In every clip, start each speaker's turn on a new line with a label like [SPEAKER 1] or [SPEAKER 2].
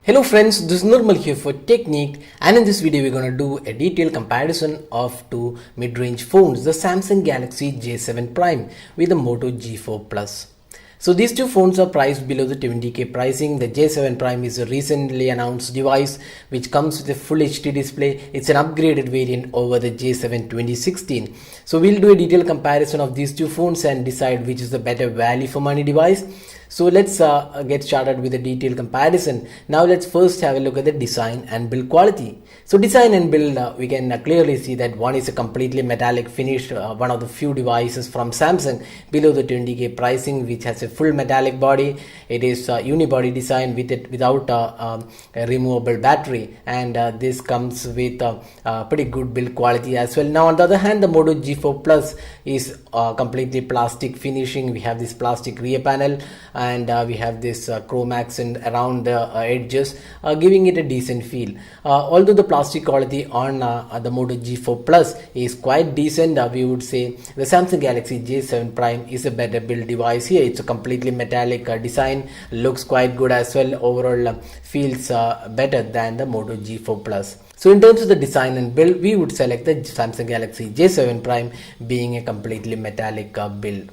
[SPEAKER 1] Hello friends, this is Nirmal here for Technique, and in this video we're going to do a detailed comparison of two mid-range phones, the Samsung Galaxy J7 Prime with the Moto G4 Plus. So these two phones are priced below the 20k pricing. The J7 Prime is a recently announced device which comes with a full HD display. It's an upgraded variant over the J7 2016. So we'll do a detailed comparison of these two phones and decide which is the better value for money device. So let's get started with a detailed comparison. Now let's first have a look at the design and build quality. So design and build, we can clearly see that one is a completely metallic finish, one of the few devices from Samsung below the 20k pricing, which has a full metallic body. It is unibody design without a removable battery, and this comes with pretty good build quality as well. Now on the other hand, the Moto G4 Plus is completely plastic finishing. We have this plastic rear panel, and we have this chrome accent around the edges, giving it a decent feel. Although the plastic quality on the Moto G4 Plus is quite decent, we would say the Samsung Galaxy J7 Prime is a better build device here. It's a completely metallic design, looks quite good as well. Overall feels better than the Moto G4 Plus. So in terms of the design and build, we would select the Samsung Galaxy J7 Prime being a completely metallic build.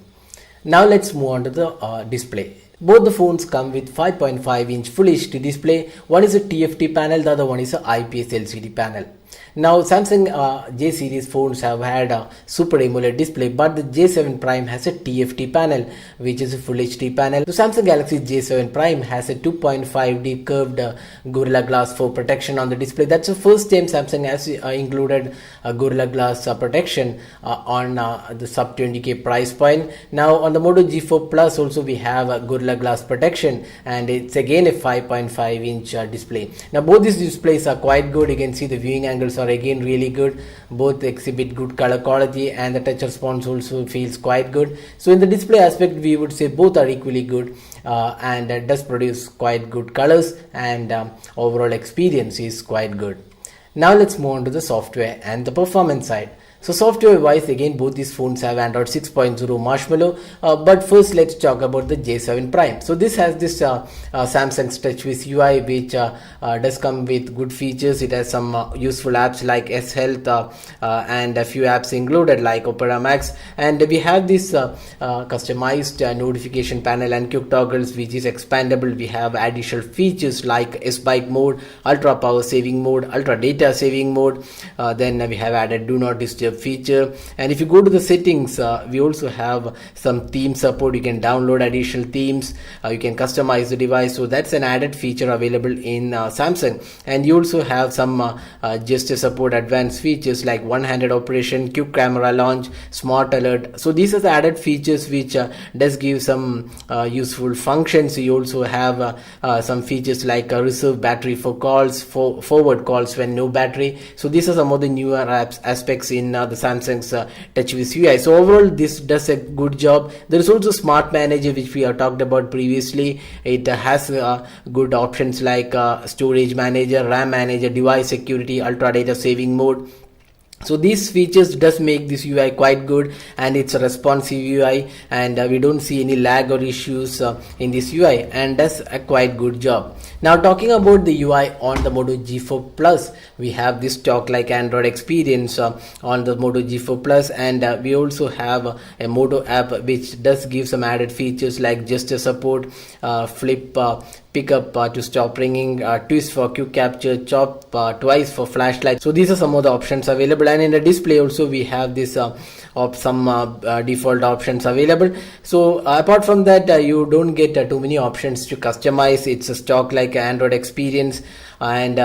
[SPEAKER 1] Now let's move on to the display. Both the phones come with 5.5-inch Full HD display. One is a TFT panel, the other one is a IPS LCD panel. Now Samsung J series phones have had a Super AMOLED display, but the J7 Prime has a TFT panel, which is a Full HD panel. So Samsung Galaxy J7 Prime has a 2.5D curved Gorilla Glass 4 protection on the display. That's the first time Samsung has included a Gorilla Glass protection on the sub 20k price point. Now on the Moto G4 Plus also we have a Gorilla Glass protection, and it's again a 5.5-inch display. Now both these displays are quite good. You can see the viewing angles are again really good. Both exhibit good color quality, and the touch response also feels quite good. So in the display aspect, we would say both are equally good, and does produce quite good colors, and overall experience is quite good. Now let's move on to the software and the performance side. So software wise, again both these phones have Android 6.0 Marshmallow, but first let's talk about the J7 Prime. So this has this Samsung's TouchWiz UI, which does come with good features. It has some useful apps like S Health, and a few apps included like Opera Max, and we have this customized notification panel and quick toggles, which is expandable. We have additional features like S-Bike mode, ultra power saving mode, ultra data saving mode. Then we have added do not disturb feature, and if you go to the settings, we also have some theme support. You can download additional themes, you can customize the device, so that's an added feature available in Samsung. And you also have some gesture support, advanced features like one-handed operation, quick camera launch, smart alert. So these are the added features which does give some useful functions. You also have some features like reserve battery for calls, for forward calls when no battery. So these are some of the newer aspects in the Samsung's TouchWiz UI. So overall this does a good job. There is also Smart Manager, which we have talked about previously. It has good options like storage manager, RAM manager, device security, ultra data saving mode. So these features does make this UI quite good, and it's a responsive UI, and we don't see any lag or issues in this UI, and does a quite good job. Now talking about the UI on the Moto G4 Plus, we have this talk like Android experience on the Moto G4 Plus, and we also have a Moto app which does give some added features like gesture support, flip pick up to stop ringing, twist for quick capture, chop twice for flashlight. So these are some of the options available, and in the display also we have this some default options available. So apart from that, you don't get too many options to customize. It's a stock like Android experience, and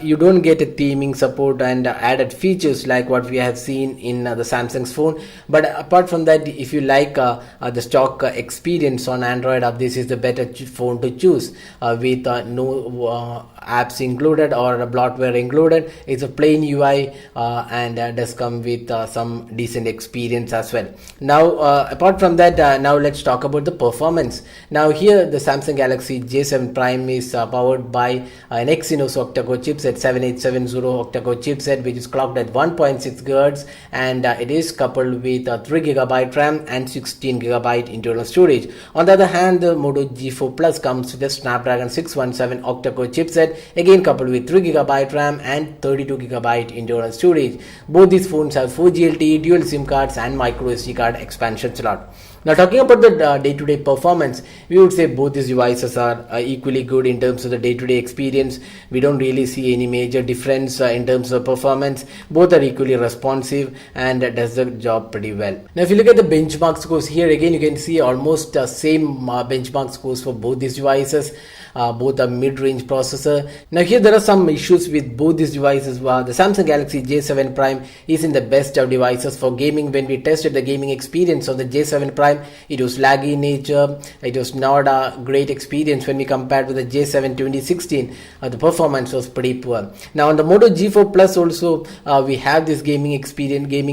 [SPEAKER 1] you don't get a theming support and added features like what we have seen in the Samsung's phone. But apart from that, if you like the stock experience on Android, this is the better phone to choose with no apps included or bloatware included. It's a plain UI and does come with some decent experience as well. Now apart from that, now let's talk about the performance. Now here the Samsung Galaxy J7 Prime is powered by an Exynos octa-core chipset, 7870 octa-core chipset, which is clocked at 1.6 GHz, and it is coupled with 3GB RAM and 16GB internal storage. On the other hand, the Moto G4 Plus comes with a Snapdragon 617 octa-core chipset, again coupled with 3GB RAM and 32GB internal storage. Both these phones have 4G LTE, dual SIM cards and micro SD card expansion slot. Now talking about the day-to-day performance, we would say both these devices are equally good in terms of the day-to-day experience. We don't really see any major difference in terms of performance. Both are equally responsive and does the job pretty well. Now if you look at the benchmark scores here, again you can see almost same benchmark scores for both these devices. Both are mid-range processor. Now here there are some issues with both these devices. The Samsung Galaxy J7 Prime is in the best of devices for gaming. When we tested the gaming experience on the J7 Prime, it was laggy in nature. It was not a great experience when we compared with the J7 2016. The performance was pretty poor. Now on the Moto G4 Plus also we have this gaming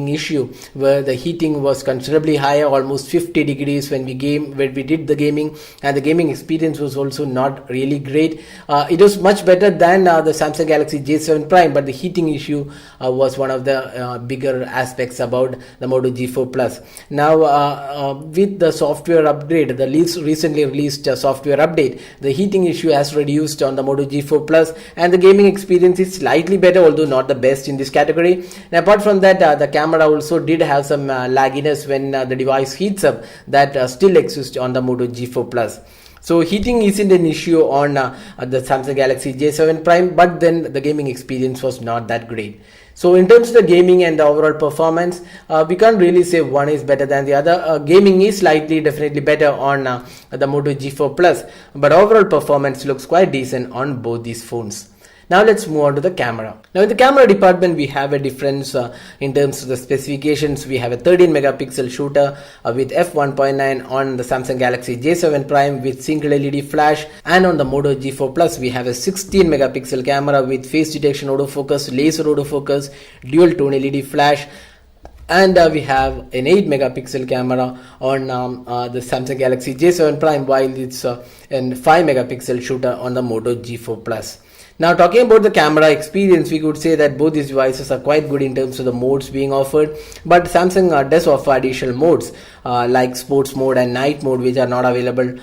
[SPEAKER 1] issue where the heating was considerably higher, almost 50 degrees when we did the gaming, and the gaming experience was also not really great. It was much better than the Samsung Galaxy J7 Prime, but the heating issue was one of the bigger aspects about the Moto G4 Plus. Now with the software upgrade, the recently released software update, the heating issue has reduced on the Moto G4 Plus, and the gaming experience is slightly better, although not the best in this category. And apart from that, the camera also did have some lagginess when the device heats up, that still exists on the Moto G4 Plus. So heating isn't an issue on the Samsung Galaxy J7 Prime, but then the gaming experience was not that great. So in terms of the gaming and the overall performance, we can't really say one is better than the other. Gaming is definitely better on the Moto G4 Plus, but overall performance looks quite decent on both these phones. Now let's move on to the camera. Now in the camera department, we have a difference in terms of the specifications. We have a 13 megapixel shooter with f1.9 on the Samsung Galaxy J7 Prime with single LED flash, and on the Moto G4 Plus we have a 16 megapixel camera with face detection autofocus, laser autofocus, dual tone LED flash, and we have an 8 megapixel camera on the Samsung Galaxy J7 Prime, while it's a 5 megapixel shooter on the Moto G4 Plus. Now talking about the camera experience, we could say that both these devices are quite good in terms of the modes being offered, but Samsung does offer additional modes like sports mode and night mode, which are not available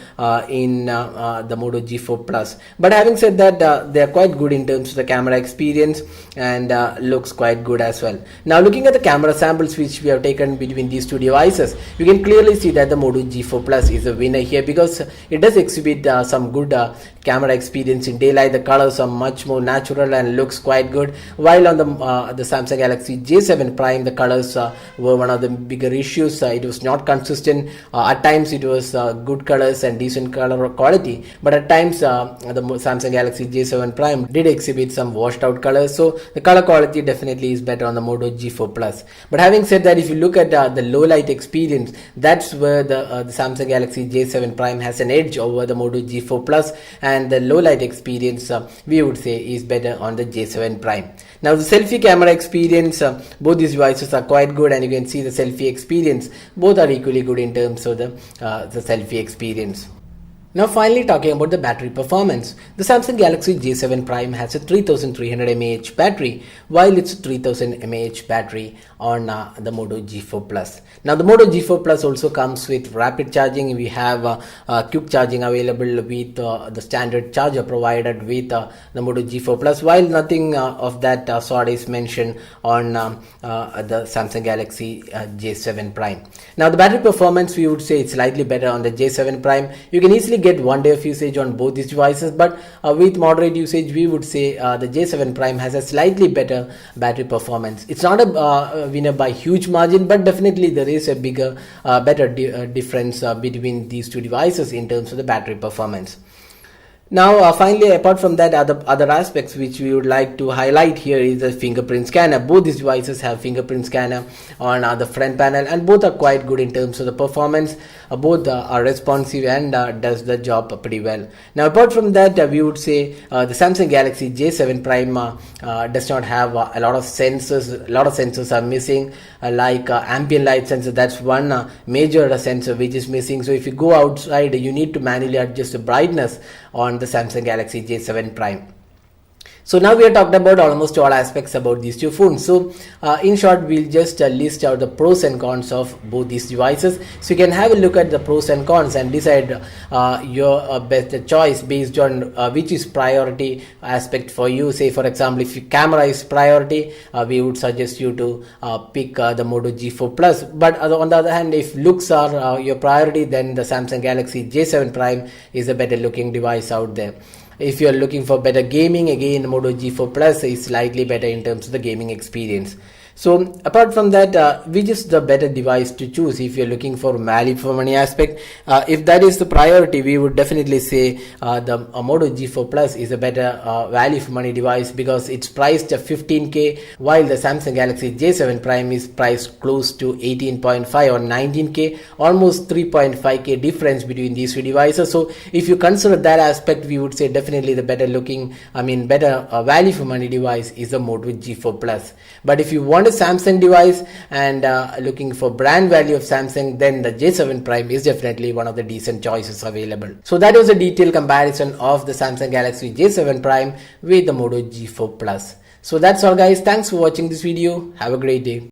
[SPEAKER 1] in the Moto G4 Plus. But having said that, they are quite good in terms of the camera experience and looks quite good as well. Now looking at the camera samples which we have taken between these two devices, you can clearly see that the Moto G4 Plus is a winner here, because it does exhibit some good camera experience in daylight. The colors are much more natural and looks quite good, while on the Samsung Galaxy J7 Prime, the colors were one of the bigger issues. It was not consistent. At times it was good colors and decent color quality, but at times the Samsung Galaxy J7 Prime did exhibit some washed out colors. So the color quality definitely is better on the Moto G4 Plus. But having said that, if you look at the low light experience, that's where the Samsung Galaxy J7 Prime has an edge over the Moto G4 Plus, and the low light experience we would say is better on the J7 Prime. Now the selfie camera experience, both these devices are quite good, and you can see the selfie experience, both are equally good in terms of the selfie experience. Now finally talking about the battery performance, the Samsung Galaxy J7 Prime has a 3300 mAh battery, while it's a 3000 mAh battery on the Moto G4 Plus. Now the Moto G4 Plus also comes with rapid charging. We have quick charging available with the standard charger provided with the Moto G4 Plus, while nothing of that sort is mentioned on the Samsung Galaxy J7 Prime. Now the battery performance, we would say it's slightly better on the J7 Prime. You can easily get 1 day of usage on both these devices, but with moderate usage, we would say the J7 Prime has a slightly better battery performance. It's not a winner by huge margin, but definitely there is a bigger better difference between these two devices in terms of the battery performance. Now finally, apart from that, other aspects which we would like to highlight here is the fingerprint scanner. Both these devices have fingerprint scanner on the front panel, and both are quite good in terms of the performance. Both are responsive and does the job pretty well. Now apart from that, we would say the Samsung Galaxy J7 Prime does not have a lot of sensors. A lot of sensors are missing, like ambient light sensor. That's one major sensor which is missing. So if you go outside, you need to manually adjust the brightness on the Samsung Galaxy J7 Prime. So now we have talked about almost all aspects about these two phones. So in short, we'll just list out the pros and cons of both these devices. So you can have a look at the pros and cons and decide your best choice based on which is priority aspect for you. Say for example, if your camera is priority, we would suggest you to pick the Moto G4 Plus. But on the other hand, if looks are your priority, then the Samsung Galaxy J7 Prime is a better looking device out there. If you are looking for better gaming, again Moto G4 Plus is slightly better in terms of the gaming experience. So apart from that, which is the better device to choose if you're looking for value for money aspect? If that is the priority, we would definitely say the Moto G4 Plus is a better value for money device, because it's priced at 15K, while the Samsung Galaxy J7 Prime is priced close to 18.5 or 19K, almost 3.5K difference between these two devices. So if you consider that aspect, we would say definitely the better value for money device is the Moto G4 Plus. But if you want a Samsung device and looking for brand value of Samsung, then the J7 Prime is definitely one of the decent choices available. So that was a detailed comparison of the Samsung Galaxy J7 Prime with the Moto G4 Plus. So that's all guys. Thanks for watching this video. Have a great day.